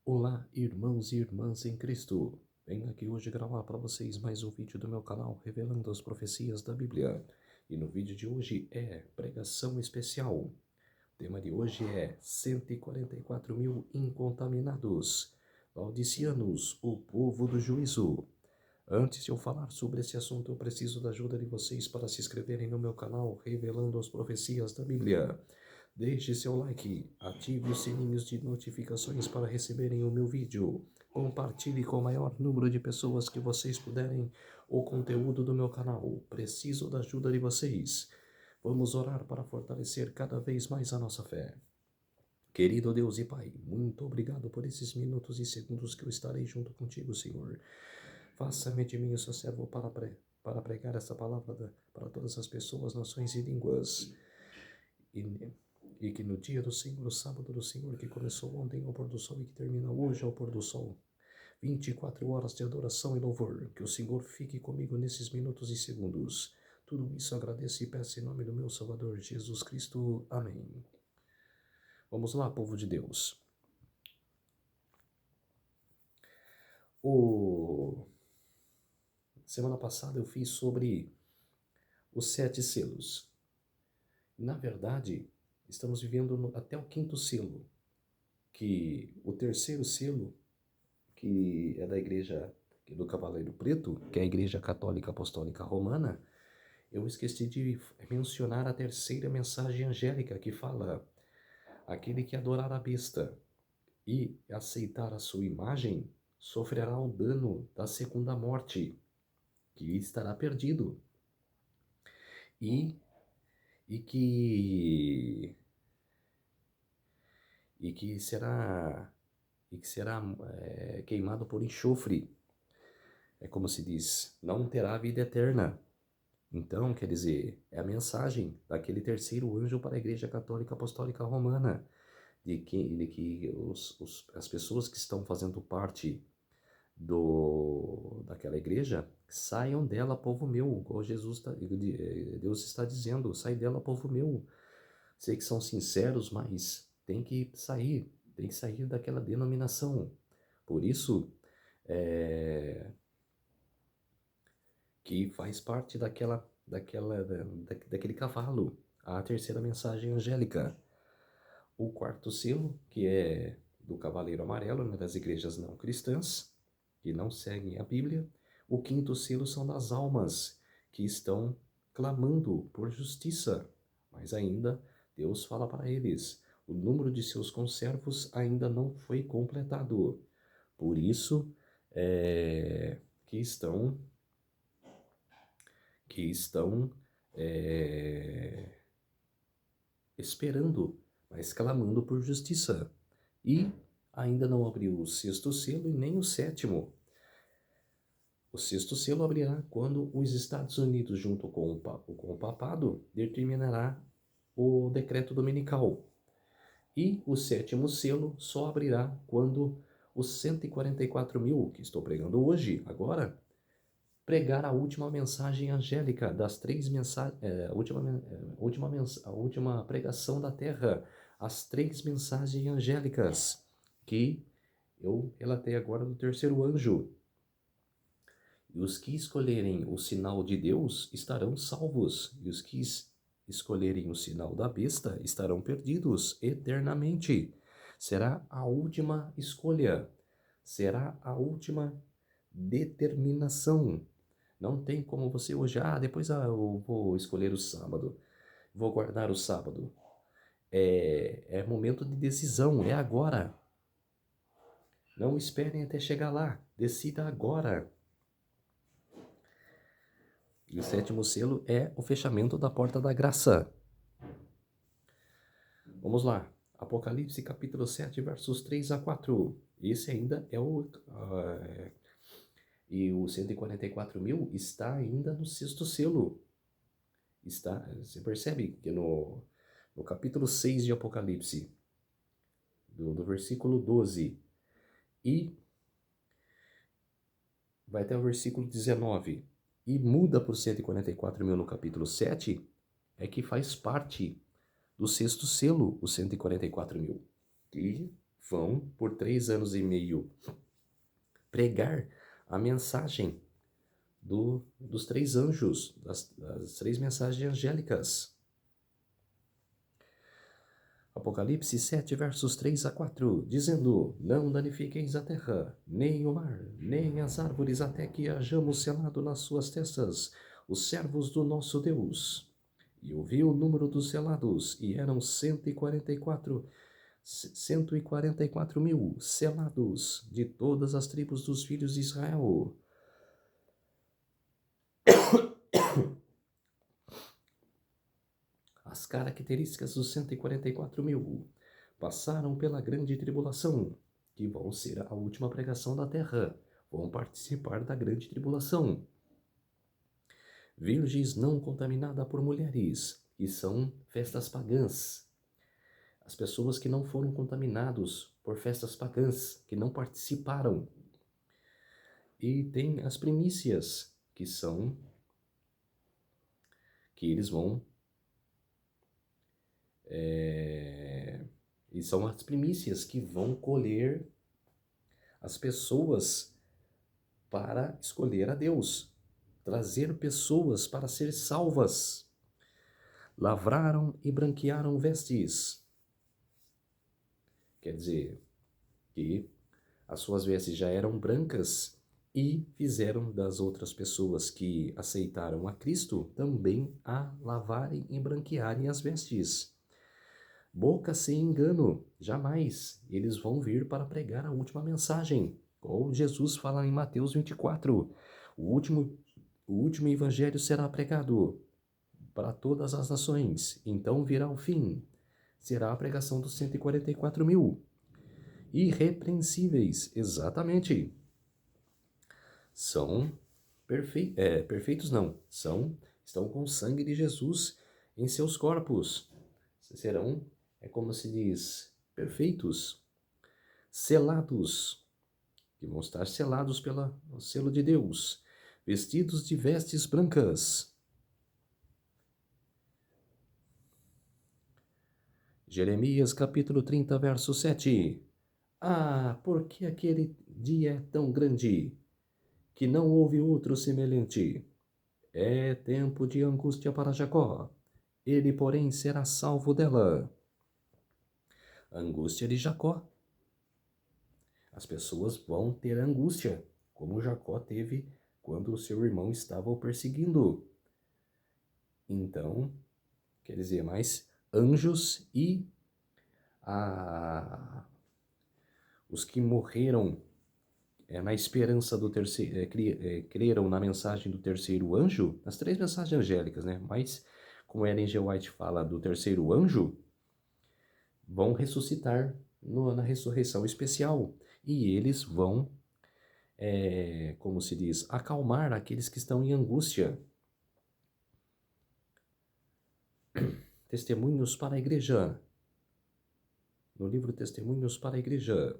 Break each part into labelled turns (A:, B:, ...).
A: Olá, irmãos e irmãs em Cristo. Venho aqui hoje gravar para vocês mais um vídeo do meu canal revelando as profecias da Bíblia. E no vídeo de hoje é pregação especial. O tema de hoje é 144 mil incontaminados. Laodiceanos, o povo do juízo. Antes de eu falar sobre esse assunto, eu preciso da ajuda de vocês para se inscreverem no meu canal revelando as profecias da Bíblia. Deixe seu like, ative os sininhos de notificações para receberem o meu vídeo. Compartilhe com o maior número de pessoas que vocês puderem o conteúdo do meu canal. Preciso da ajuda de vocês. Vamos orar para fortalecer cada vez mais a nossa fé. Querido Deus e Pai, muito obrigado por esses minutos e segundos que eu estarei junto contigo, Senhor. Faça-me de mim o seu servo para pregar essa palavra para todas as pessoas, nações e línguas. E que no dia do Senhor, no sábado do Senhor, que começou ontem ao pôr do sol e que termina hoje ao pôr do sol, 24 horas de adoração e louvor, que o Senhor fique comigo nesses minutos e segundos. Tudo isso agradeço e peço em nome do meu Salvador Jesus Cristo. Amém. Vamos lá, povo de Deus. Semana passada eu fiz sobre os 7 selos. Na verdade, estamos vivendo até o 5º selo, que o 3º selo, que é da igreja do Cavaleiro Preto, que é a Igreja Católica Apostólica Romana, eu esqueci de mencionar a 3ª mensagem angélica, que fala: aquele que adorar a besta e aceitar a sua imagem sofrerá o dano da segunda morte, que estará perdido. E que será queimado por enxofre. É como se diz, não terá vida eterna. Então, quer dizer, é a mensagem daquele 3º anjo para a Igreja Católica Apostólica Romana, de que as pessoas que estão fazendo parte daquela igreja saiam dela, povo meu, igual Deus está dizendo: sai dela, povo meu. Sei que são sinceros, mas tem que sair daquela denominação. Por isso, que faz parte daquele cavalo, a 3ª mensagem angélica. O 4º selo, que é do Cavaleiro Amarelo, né, das igrejas não cristãs, que não seguem a Bíblia. O 5º selo são das almas, que estão clamando por justiça, mas ainda Deus fala para eles: o número de seus conservos ainda não foi completado. Por isso, que estão esperando, mas clamando por justiça. E ainda não abriu o 6º selo e nem o 7º. O 6º selo abrirá quando os Estados Unidos, junto com o papado, determinará o decreto dominical. E o 7º selo só abrirá quando os 144 mil, que estou pregando hoje, agora, pregar a última mensagem angélica das 3 mensagens, a última pregação da terra, as 3 mensagens angélicas que eu relatei agora do 3º anjo. E os que escolherem o sinal de Deus estarão salvos, e os que escolherem o sinal da besta estarão perdidos eternamente. Será a última escolha, será a última determinação. Não tem como você hoje, depois eu vou escolher o sábado, vou guardar o sábado. É momento de decisão, é agora. Não esperem até chegar lá, decida agora. E o 7º selo é o fechamento da porta da graça. Vamos lá, Apocalipse capítulo 7, versos 3 a 4. Esse ainda é e o 144 mil está ainda no 6º selo. Você percebe que no capítulo 6 de Apocalipse, do versículo 12, e vai até o versículo 19, e muda para os 144 mil no capítulo 7, que faz parte do 6º selo, os 144 mil. E vão, por 3 anos e meio, pregar a mensagem dos 3 anjos, das 3 mensagens angélicas. Apocalipse 7, versos 3 a 4, dizendo: Não danifiqueis a terra, nem o mar, nem as árvores, até que hajamos selado nas suas testas os servos do nosso Deus. E ouvi o número dos selados, e eram 144 mil selados de todas as tribos dos filhos de Israel. As características dos 144 mil passaram pela grande tribulação, que vão ser a última pregação da terra, vão participar da grande tribulação. Virgens não contaminadas por mulheres, que são festas pagãs. As pessoas que não foram contaminados por festas pagãs, que não participaram. E tem as primícias, que eles vão... E são as primícias que vão colher as pessoas para escolher a Deus, trazer pessoas para ser salvas. Lavraram e branquearam vestes. Quer dizer, que as suas vestes já eram brancas e fizeram das outras pessoas que aceitaram a Cristo também a lavarem e branquearem as vestes. Boca sem engano, jamais. Eles vão vir para pregar a última mensagem. Ou Jesus fala em Mateus 24. O último evangelho será pregado para todas as nações. Então virá o fim. Será a pregação dos 144 mil. Irrepreensíveis, exatamente. São perfeitos não. Estão com o sangue de Jesus em seus corpos. Serão... como se diz, perfeitos, selados, que vão estar selados pelo selo de Deus, vestidos de vestes brancas. Jeremias capítulo 30, verso 7. Ah, por que aquele dia é tão grande, que não houve outro semelhante? É tempo de angústia para Jacó, ele, porém, será salvo dela. Angústia de Jacó. As pessoas vão ter angústia, como Jacó teve quando o seu irmão estava o perseguindo. Então, quer dizer, mais anjos e os que morreram na esperança do terceiro, creram na mensagem do terceiro anjo, nas 3 mensagens angélicas, né? Mas, como Ellen G. White fala do terceiro anjo, vão ressuscitar na ressurreição especial. E eles vão, como se diz, acalmar aqueles que estão em angústia. Testemunhos para a Igreja. No livro Testemunhos para a Igreja.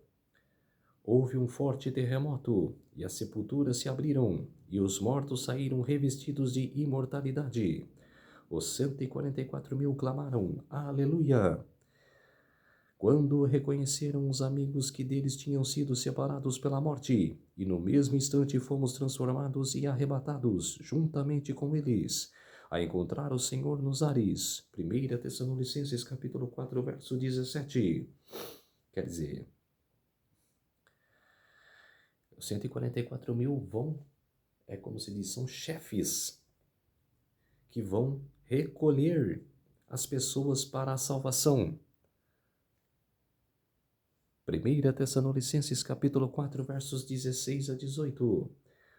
A: Houve um forte terremoto, e as sepulturas se abriram, e os mortos saíram revestidos de imortalidade. Os 144 mil clamaram, Aleluia! Quando reconheceram os amigos que deles tinham sido separados pela morte, e no mesmo instante fomos transformados e arrebatados, juntamente com eles, a encontrar o Senhor nos ares. 1 Tessalonicenses capítulo 4, verso 17. Quer dizer, os 144 mil vão, como se diz, são chefes que vão recolher as pessoas para a salvação. 1 Tessalonicenses capítulo 4, versos 16 a 18.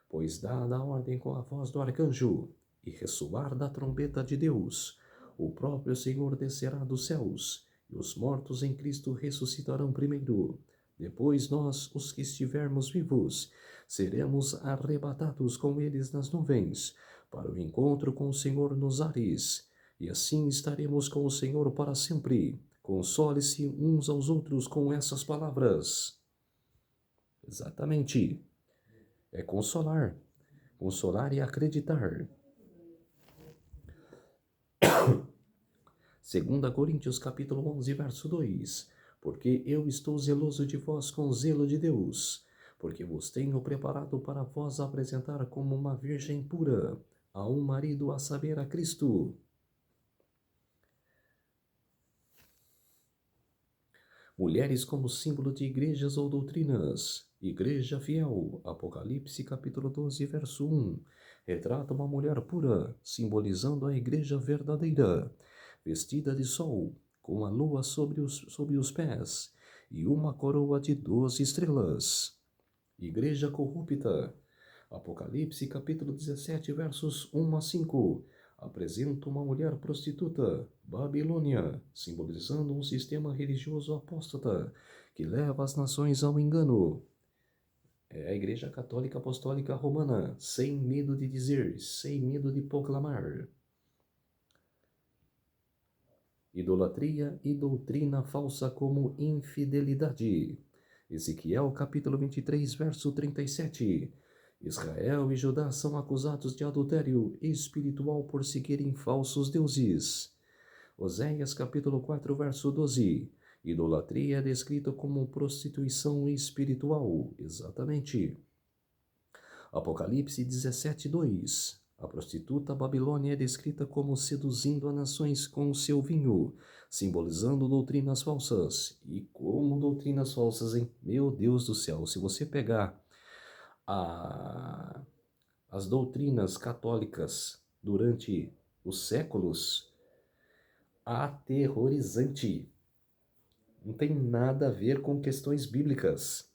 A: Pois dada a ordem com a voz do arcanjo, e ressoar da trombeta de Deus, o próprio Senhor descerá dos céus, e os mortos em Cristo ressuscitarão primeiro. Depois nós, os que estivermos vivos, seremos arrebatados com eles nas nuvens, para o encontro com o Senhor nos ares, e assim estaremos com o Senhor para sempre. Console-se uns aos outros com essas palavras. Exatamente. É consolar. Consolar e acreditar. 2 Coríntios capítulo 11, verso 2. porque eu estou zeloso de vós com zelo de Deus, porque vos tenho preparado para vós apresentar como uma virgem pura, a um marido, a saber, a Cristo. Mulheres como símbolo de igrejas ou doutrinas. Igreja fiel, Apocalipse capítulo 12, verso 1. Retrata uma mulher pura, simbolizando a igreja verdadeira, vestida de sol, com a lua sobre os pés, e uma coroa de 12 estrelas. Igreja corrupta, Apocalipse capítulo 17, versos 1 a 5. Apresenta uma mulher prostituta, Babilônia, simbolizando um sistema religioso apóstata que leva as nações ao engano. É a Igreja Católica Apostólica Romana, sem medo de dizer, sem medo de proclamar. Idolatria e doutrina falsa como infidelidade. Ezequiel capítulo 23, verso 37. Israel e Judá são acusados de adultério espiritual por seguirem falsos deuses. Oséias capítulo 4, verso 12. Idolatria é descrita como prostituição espiritual. Exatamente. Apocalipse 17, 2. A prostituta Babilônia é descrita como seduzindo as nações com o seu vinho, simbolizando doutrinas falsas. E como doutrinas falsas, hein? Meu Deus do céu, se você pegar as doutrinas católicas durante os séculos, aterrorizante. Não tem nada a ver com questões bíblicas.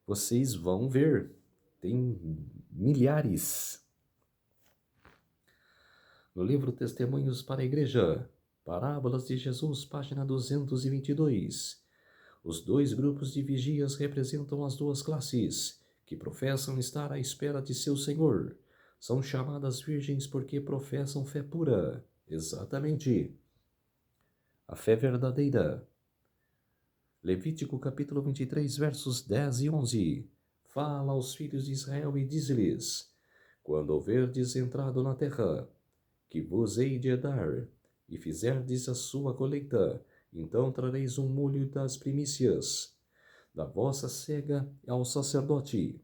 A: Vocês vão ver, tem milhares. No livro Testemunhos para a Igreja, Parábolas de Jesus, página 222. Os dois grupos de vigias representam as duas classes, que professam estar à espera de seu Senhor. São chamadas virgens porque professam fé pura. Exatamente. A fé verdadeira. Levítico capítulo 23, versos 10 e 11. Fala aos filhos de Israel e diz-lhes: quando houverdes entrado na terra, que vos hei de dar, e fizerdes a sua colheita, então trareis um molho das primícias da vossa cega ao sacerdote.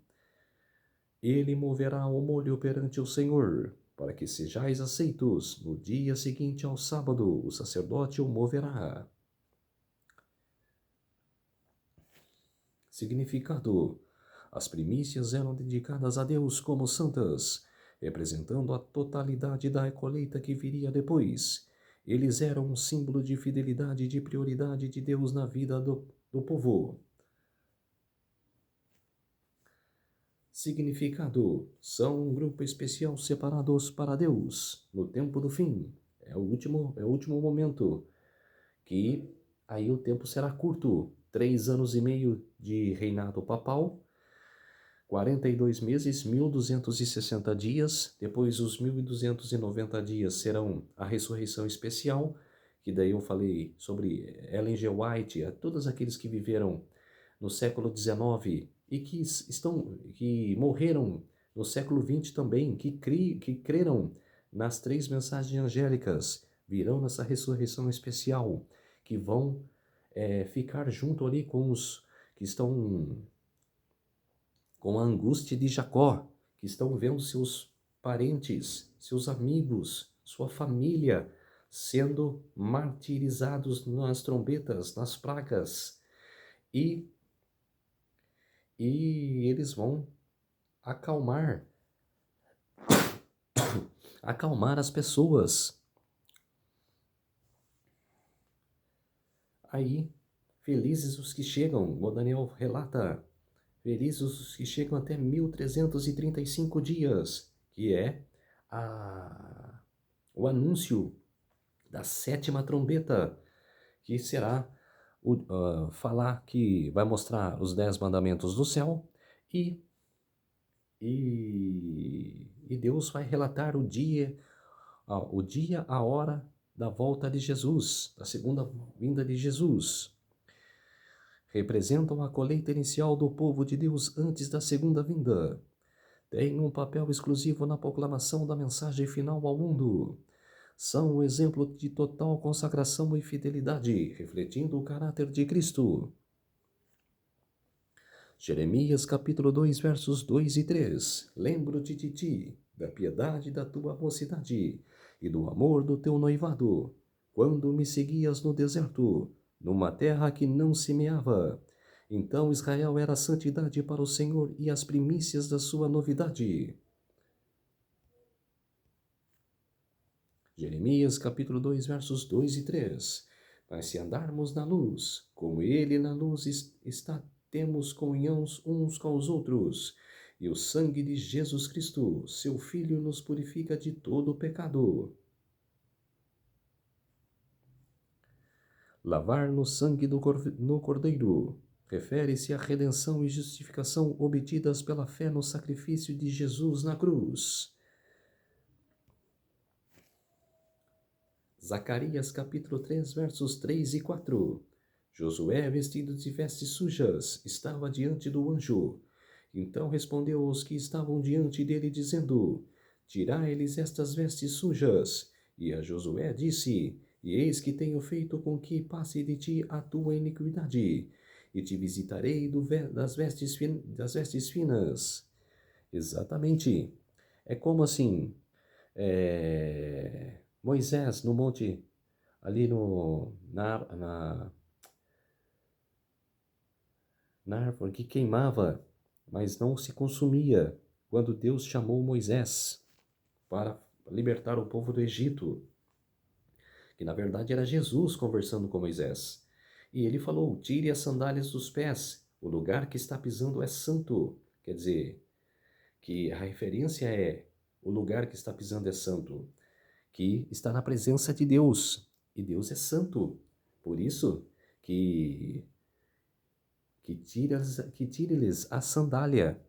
A: Ele moverá o molho perante o Senhor, para que sejais aceitos. No dia seguinte ao sábado, o sacerdote o moverá. Significado: as primícias eram dedicadas a Deus como santas, representando a totalidade da colheita que viria depois. Eles eram um símbolo de fidelidade e de prioridade de Deus na vida do povo. Significado: são um grupo especial separados para Deus no tempo do fim. É o último momento, que aí o tempo será curto. 3 anos e meio de reinado papal, 42 meses, 1260 dias. Depois os 1290 dias serão a ressurreição especial, que daí eu falei sobre Ellen G. White, todos aqueles que viveram no século XIX e que morreram no século XX também, que creram nas 3 mensagens angélicas, virão nessa ressurreição especial, que vão ficar junto ali com os que estão com a angústia de Jacó, que estão vendo seus parentes, seus amigos, sua família sendo martirizados nas trombetas, nas pragas, e eles vão acalmar as pessoas. Aí, felizes os que chegam, o Daniel relata, felizes os que chegam até 1335 dias, que é o anúncio da 7ª trombeta, que será falar que vai mostrar os 10 mandamentos do céu e Deus vai relatar o dia, a hora da volta de Jesus, da segunda vinda de Jesus. Representam a colheita inicial do povo de Deus antes da segunda vinda. Tem um papel exclusivo na proclamação da mensagem final ao mundo. são um exemplo de total consagração e fidelidade, refletindo o caráter de Cristo. Jeremias capítulo 2, versos 2 e 3. Lembro-te de ti, da piedade da tua mocidade e do amor do teu noivado, quando me seguias no deserto, numa terra que não semeava. Então Israel era santidade para o Senhor e as primícias da sua novidade. Jeremias capítulo 2, versos 2 e 3. Mas se andarmos na luz, como ele na luz está, temos comunhão uns com os outros, e o sangue de Jesus Cristo, seu Filho, nos purifica de todo o pecado. Lavar no sangue no Cordeiro refere-se à redenção e justificação obtidas pela fé no sacrifício de Jesus na cruz. Zacarias capítulo 3, versos 3 e 4. Josué, vestido de vestes sujas, estava diante do anjo. Então respondeu aos que estavam diante dele, dizendo: Tirai-lhes estas vestes sujas. E a Josué disse: E eis que tenho feito com que passe de ti a tua iniquidade, e te visitarei das vestes finas. Exatamente. É como assim, Moisés no monte, ali na árvore que queimava, mas não se consumia, quando Deus chamou Moisés para libertar o povo do Egito, que na verdade era Jesus conversando com Moisés. E ele falou: tire as sandálias dos pés, o lugar que está pisando é santo. Quer dizer, que a referência é: o lugar que está pisando é santo, que está na presença de Deus, e Deus é santo. Por isso que tire-lhes a sandália.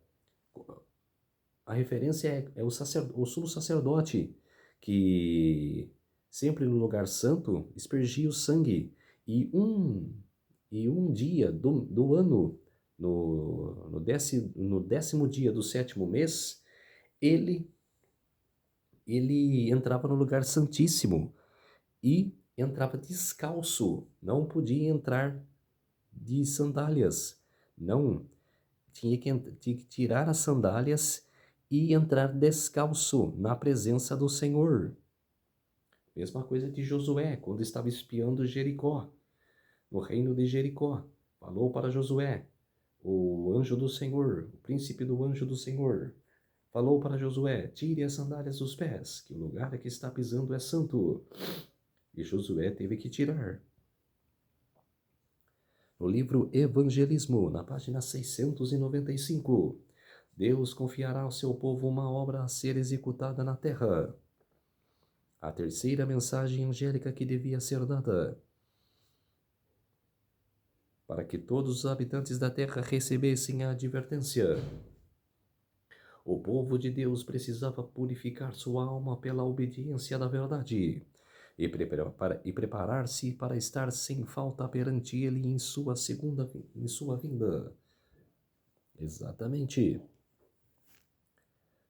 A: A referência é o sumo sacerdote, que sempre no lugar santo aspergia o sangue. E um dia do ano, no 10º dia do 7º mês, ele entrava no lugar santíssimo e entrava descalço, não podia entrar de sandálias, não, tinha que tirar as sandálias e entrar descalço na presença do Senhor. Mesma coisa de Josué, quando estava espiando Jericó, no reino de Jericó, falou para Josué, o anjo do Senhor, o príncipe do anjo do Senhor, falou para Josué: tire as sandálias dos pés, que o lugar que está pisando é santo. E Josué teve que tirar. No livro Evangelismo, na página 695, Deus confiará ao seu povo uma obra a ser executada na terra. A terceira mensagem angélica que devia ser dada, para que todos os habitantes da terra recebessem a advertência. O povo de Deus precisava purificar sua alma pela obediência da verdade e preparar-se para estar sem falta perante Ele em sua vinda. Exatamente.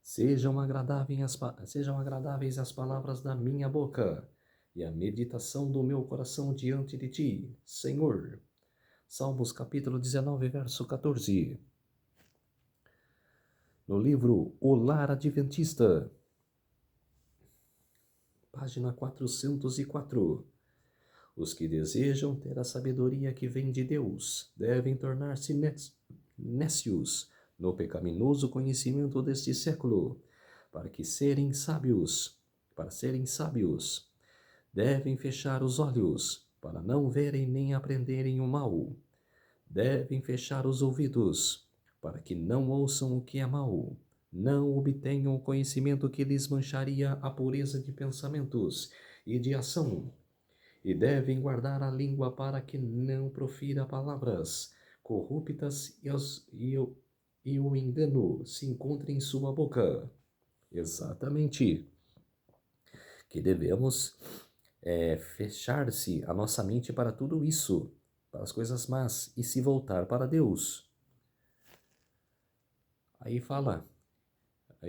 A: Sejam agradáveis as palavras da minha boca e a meditação do meu coração diante de ti, Senhor. Salmos capítulo 19, verso 14. No livro O Lar Adventista, página 404. Os que desejam ter a sabedoria que vem de Deus devem tornar-se nécios no pecaminoso conhecimento deste século, para serem sábios, devem fechar os olhos, para não verem nem aprenderem o mal. Devem fechar os ouvidos, para que não ouçam o que é mal, não obtenham o conhecimento que lhes mancharia a pureza de pensamentos e de ação, e devem guardar a língua para que não profira palavras corruptas e o engano se encontre em sua boca. Exatamente. Que devemos fechar-se a nossa mente para tudo isso, para as coisas más, e se voltar para Deus. Aí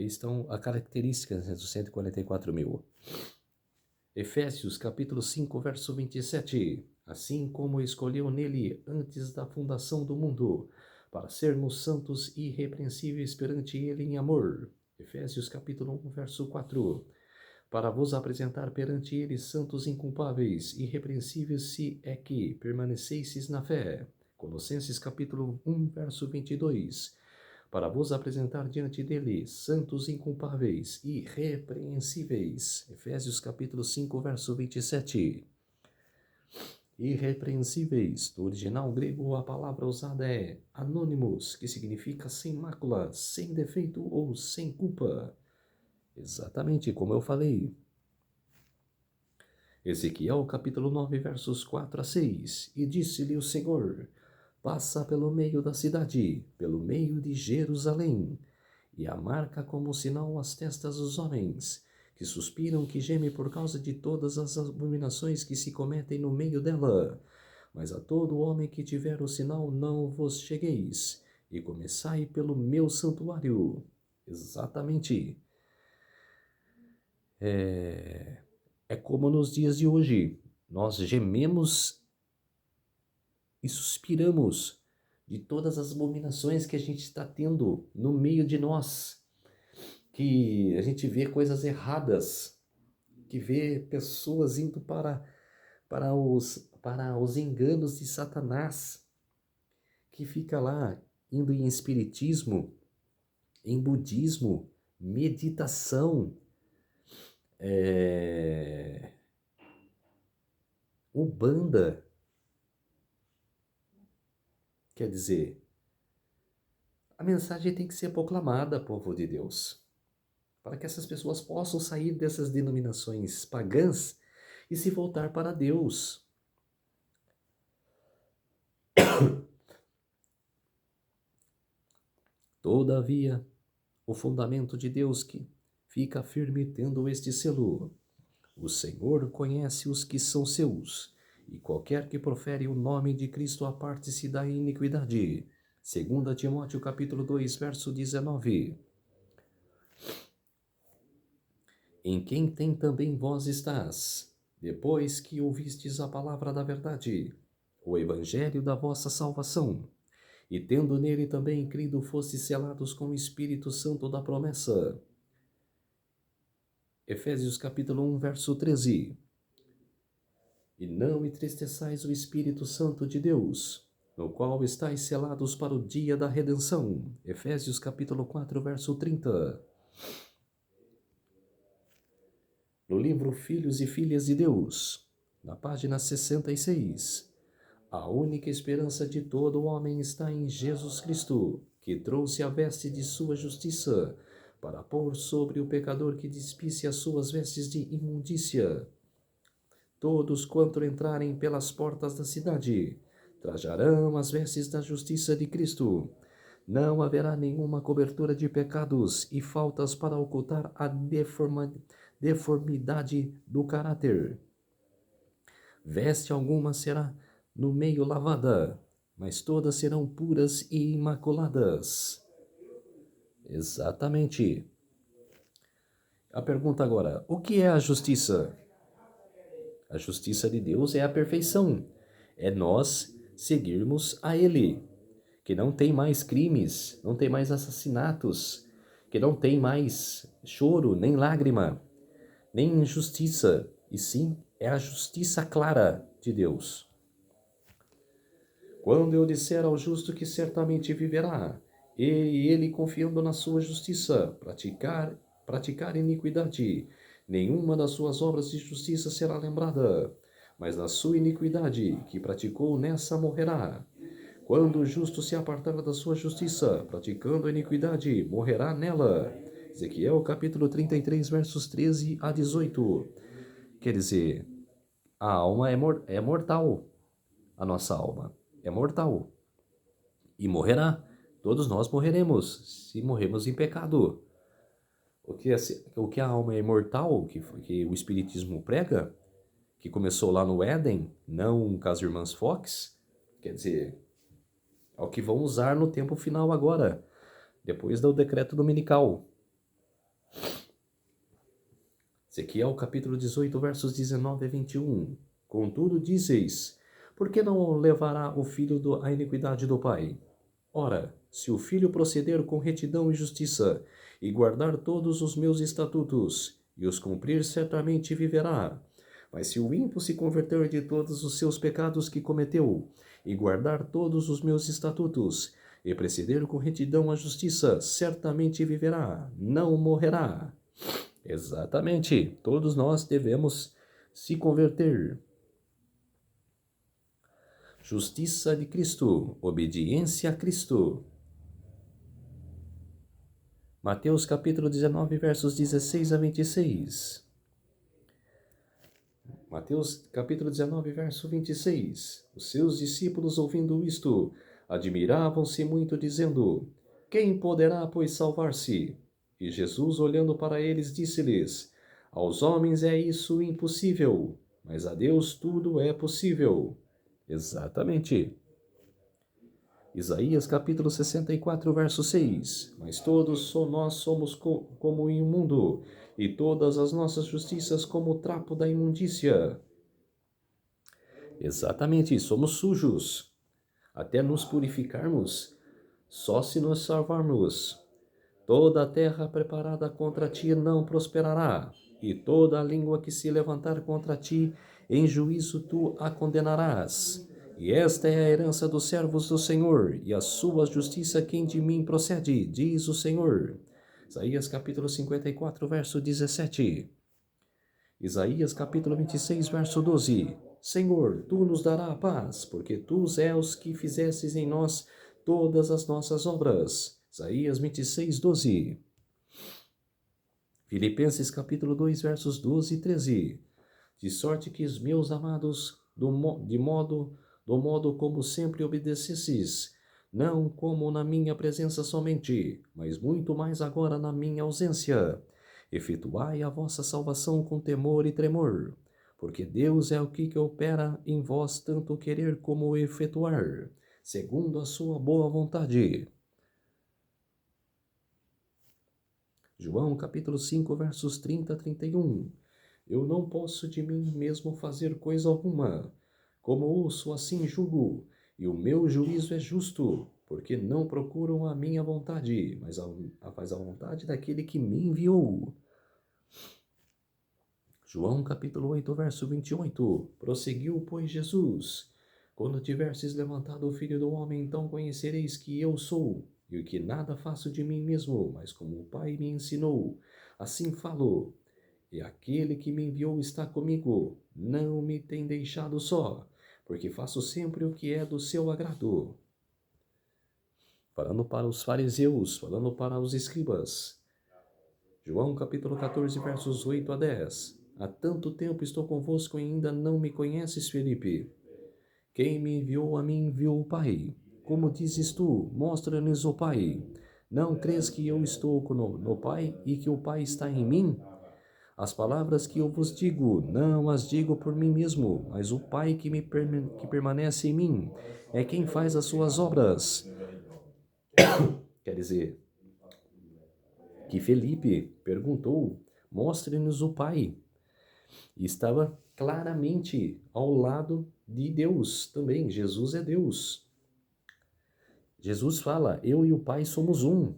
A: estão as características dos 144.000. Efésios capítulo 5, verso 27. Assim como escolheu nele antes da fundação do mundo, para sermos santos e irrepreensíveis perante ele em amor. Efésios capítulo 1, verso 4. Para vos apresentar perante ele santos inculpáveis, irrepreensíveis se é que permanecesseis na fé. Colossenses capítulo 1, verso 22. Para vos apresentar diante dele santos inculpáveis e irrepreensíveis. Efésios capítulo 5, verso 27. Irrepreensíveis. No original grego, a palavra usada é anônimos, que significa sem mácula, sem defeito ou sem culpa. Exatamente como eu falei. Ezequiel capítulo 9, versos 4 a 6. E disse-lhe o Senhor: passa pelo meio da cidade, pelo meio de Jerusalém, e a marca como sinal as testas dos homens, que suspiram, que gemem por causa de todas as abominações que se cometem no meio dela. Mas a todo homem que tiver o sinal não vos chegueis, e começai pelo meu santuário. Exatamente. É como nos dias de hoje, nós gememos e suspiramos de todas as abominações que a gente está tendo no meio de nós, que a gente vê coisas erradas, que vê pessoas indo para os enganos de Satanás, que fica lá indo em espiritismo, em budismo, meditação, Umbanda. Quer dizer, a mensagem tem que ser proclamada, povo de Deus, para que essas pessoas possam sair dessas denominações pagãs e se voltar para Deus. Todavia, o fundamento de Deus que fica firme tendo este selo. O Senhor conhece os que são seus, e qualquer que profere o nome de Cristo aparte-se da iniquidade. 2 Timóteo capítulo 2, verso 19. Em quem tem também vós estás, depois que ouvistes a palavra da verdade, o evangelho da vossa salvação, e tendo nele também crido, fostes selados com o Espírito Santo da promessa. Efésios capítulo 1, verso 13. E não entristeçais o Espírito Santo de Deus, no qual estáis selados para o dia da redenção. Efésios capítulo 4, verso 30. No livro Filhos e Filhas de Deus, na página 66, a única esperança de todo homem está em Jesus Cristo, que trouxe a veste de sua justiça, para pôr sobre o pecador que despisse as suas vestes de imundícia. Todos quanto entrarem pelas portas da cidade, trajarão as vestes da justiça de Cristo. Não haverá nenhuma cobertura de pecados e faltas para ocultar a deformidade do caráter. Veste alguma será no meio lavada, mas todas serão puras e imaculadas. Exatamente. A pergunta agora, o que é a justiça? A justiça de Deus é a perfeição. É nós seguirmos a Ele, que não tem mais crimes, não tem mais assassinatos, que não tem mais choro, nem lágrima, nem injustiça, e sim é a justiça clara de Deus. Quando eu disser ao justo que certamente viverá, e ele confiando na sua justiça, praticar iniquidade, nenhuma das suas obras de justiça será lembrada, mas na sua iniquidade que praticou nessa morrerá. Quando o justo se apartar da sua justiça, praticando a iniquidade, morrerá nela. Ezequiel capítulo 33, versos 13 a 18. Quer dizer, a alma é mortal. A nossa alma é mortal e morrerá. Todos nós morreremos se morrermos em pecado. O que a alma é imortal, que o Espiritismo prega, que começou lá no Éden, não com as irmãs Fox, quer dizer, é o que vão usar no tempo final agora, depois do decreto dominical. Ezequiel capítulo 18, versos 19 a 21. Contudo dizeis, por que não levará o filho à iniquidade do pai? Ora, se o filho proceder com retidão e justiça, e guardar todos os meus estatutos, e os cumprir, certamente viverá. Mas se o ímpio se converter de todos os seus pecados que cometeu, e guardar todos os meus estatutos, e proceder com retidão à justiça, certamente viverá, não morrerá. Exatamente, todos nós devemos se converter. Justiça de Cristo, obediência a Cristo. Mateus capítulo 19, versos 16 a 26. Mateus capítulo 19, verso 26. Os seus discípulos, ouvindo isto, admiravam-se muito, dizendo, quem poderá, pois, salvar-se? E Jesus, olhando para eles, disse-lhes, aos homens é isso impossível, mas a Deus tudo é possível. Exatamente. Isaías capítulo 64, verso 6. Mas todos nós somos como imundo, e todas as nossas justiças como o trapo da imundícia. Exatamente, somos sujos. Até nos purificarmos, só se nos salvarmos. Toda a terra preparada contra ti não prosperará, e toda a língua que se levantar contra ti, em juízo tu a condenarás. E esta é a herança dos servos do Senhor, e a sua justiça quem de mim procede, diz o Senhor. Isaías capítulo 54, verso 17. Isaías capítulo 26, verso 12. Senhor, tu nos darás a paz, porque tu és os que fizestes em nós todas as nossas obras. Isaías 26, 12. Filipenses capítulo 2, versos 12 e 13. De sorte que os meus amados, do modo como sempre obedecesses, não como na minha presença somente, mas muito mais agora na minha ausência. Efetuai a vossa salvação com temor e tremor, porque Deus é o que opera em vós tanto querer como efetuar, segundo a sua boa vontade. João capítulo 5, versos 30 a 31. Eu não posso de mim mesmo fazer coisa alguma. Como ouço, assim julgo, e o meu juízo é justo, porque não procuram a minha vontade, mas a vontade daquele que me enviou. João capítulo 8, verso 28. Prosseguiu, pois, Jesus, quando tiverdes levantado o Filho do Homem, então conhecereis que eu sou, e que nada faço de mim mesmo, mas como o Pai me ensinou, assim falo. E aquele que me enviou está comigo, não me tem deixado só, porque faço sempre o que é do seu agrado. Falando para os fariseus, falando para os escribas. João capítulo 14, versos 8 a 10. Há tanto tempo estou convosco e ainda não me conheces, Felipe. Quem me enviou a mim enviou o Pai. Como dizes tu, mostra-nos o Pai. Não crês que eu estou no Pai e que o Pai está em mim? As palavras que eu vos digo, não as digo por mim mesmo, mas o Pai que permanece em mim é quem faz as suas obras. Quer dizer, que Felipe perguntou, mostre-nos o Pai. E estava claramente ao lado de Deus também. Jesus é Deus. Jesus fala, eu e o Pai somos um.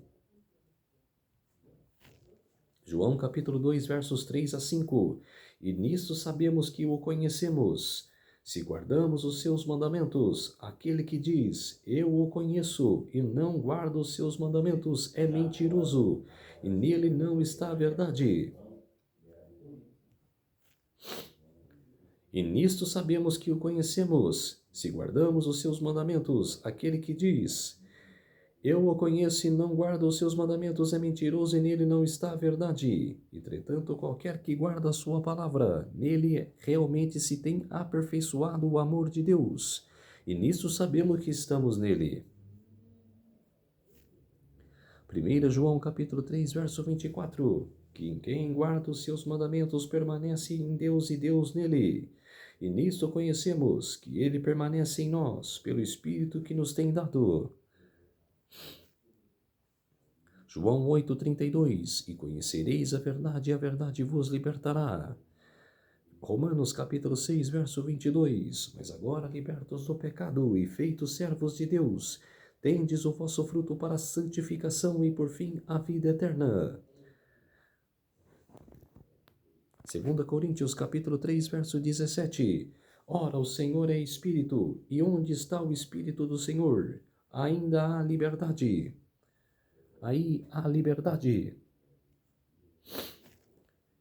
A: João capítulo 2, versos 3 a 5. E nisto sabemos que o conhecemos, se guardamos os seus mandamentos. Aquele que diz, eu o conheço, e não guarda os seus mandamentos, é mentiroso, e nele não está a verdade. E nisto sabemos que o conhecemos, se guardamos os seus mandamentos. Aquele que diz, eu o conheço e não guarda os seus mandamentos, é mentiroso e nele não está a verdade. Entretanto, qualquer que guarda a sua palavra, nele realmente se tem aperfeiçoado o amor de Deus. E nisto sabemos que estamos nele. 1 João capítulo 3, verso 24. Que quem guarda os seus mandamentos permanece em Deus e Deus nele. E nisto conhecemos que ele permanece em nós, pelo Espírito que nos tem dado. João 8,32, e conhecereis a verdade vos libertará. Romanos capítulo 6, verso 22, mas agora libertos do pecado e feitos servos de Deus, tendes o vosso fruto para a santificação e por fim a vida eterna. 2 Coríntios capítulo 3, verso 17, ora o Senhor é Espírito, e onde está o Espírito do Senhor? Ainda há liberdade. Aí há liberdade.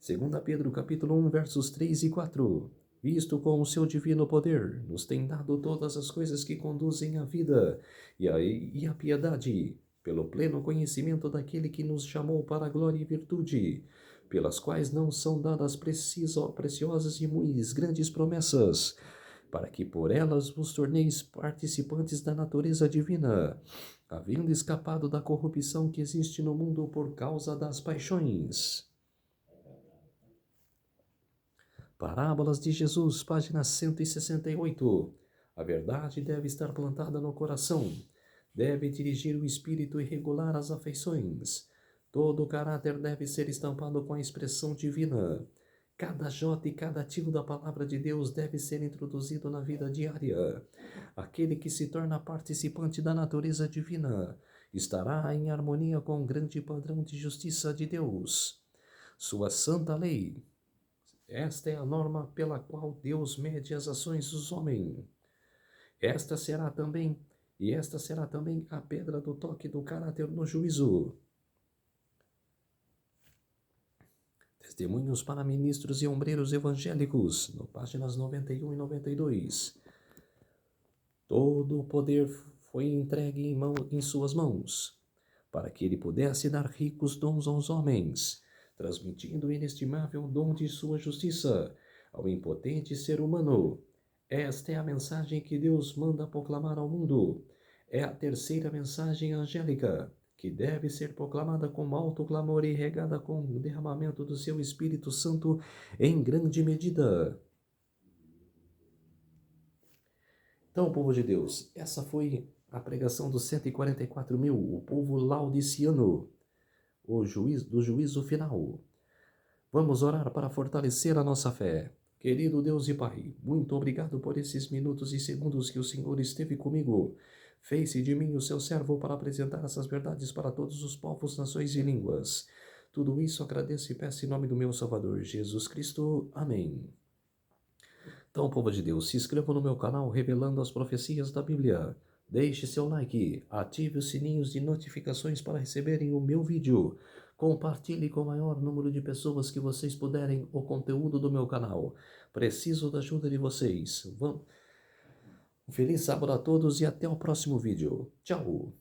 A: 2 Pedro capítulo 1, versos 3 e 4. Visto com o seu divino poder, nos tem dado todas as coisas que conduzem à vida e à piedade, pelo pleno conhecimento daquele que nos chamou para a glória e virtude, pelas quais não são dadas preciosas e muito grandes promessas, para que por elas vos torneis participantes da natureza divina, havendo escapado da corrupção que existe no mundo por causa das paixões. Parábolas de Jesus, página 168. A verdade deve estar plantada no coração, deve dirigir o espírito e regular as afeições. Todo o caráter deve ser estampado com a expressão divina. Cada jota e cada tio da palavra de Deus deve ser introduzido na vida diária. Aquele que se torna participante da natureza divina estará em harmonia com o grande padrão de justiça de Deus, sua santa lei. Esta é a norma pela qual Deus mede as ações dos homens. Esta será também a pedra do toque do caráter no juízo. Testemunhos para ministros e ombreiros evangélicos, no páginas 91 e 92. Todo o poder foi entregue em suas mãos, para que ele pudesse dar ricos dons aos homens, transmitindo o inestimável dom de sua justiça ao impotente ser humano. Esta é a mensagem que Deus manda proclamar ao mundo. É a terceira mensagem angélica, que deve ser proclamada com alto clamor e regada com o derramamento do seu Espírito Santo em grande medida. Então, povo de Deus, essa foi a pregação dos 144.000, o povo laodiceano, do juízo final. Vamos orar para fortalecer a nossa fé. Querido Deus e Pai, muito obrigado por esses minutos e segundos que o Senhor esteve comigo. Fez-se de mim o seu servo para apresentar essas verdades para todos os povos, nações e línguas. Tudo isso agradeço e peço em nome do meu Salvador, Jesus Cristo. Amém. Então, povo de Deus, se inscreva no meu canal Revelando as Profecias da Bíblia. Deixe seu like, ative os sininhos de notificações para receberem o meu vídeo. Compartilhe com o maior número de pessoas que vocês puderem o conteúdo do meu canal. Preciso da ajuda de vocês. Um feliz sábado a todos e até o próximo vídeo. Tchau!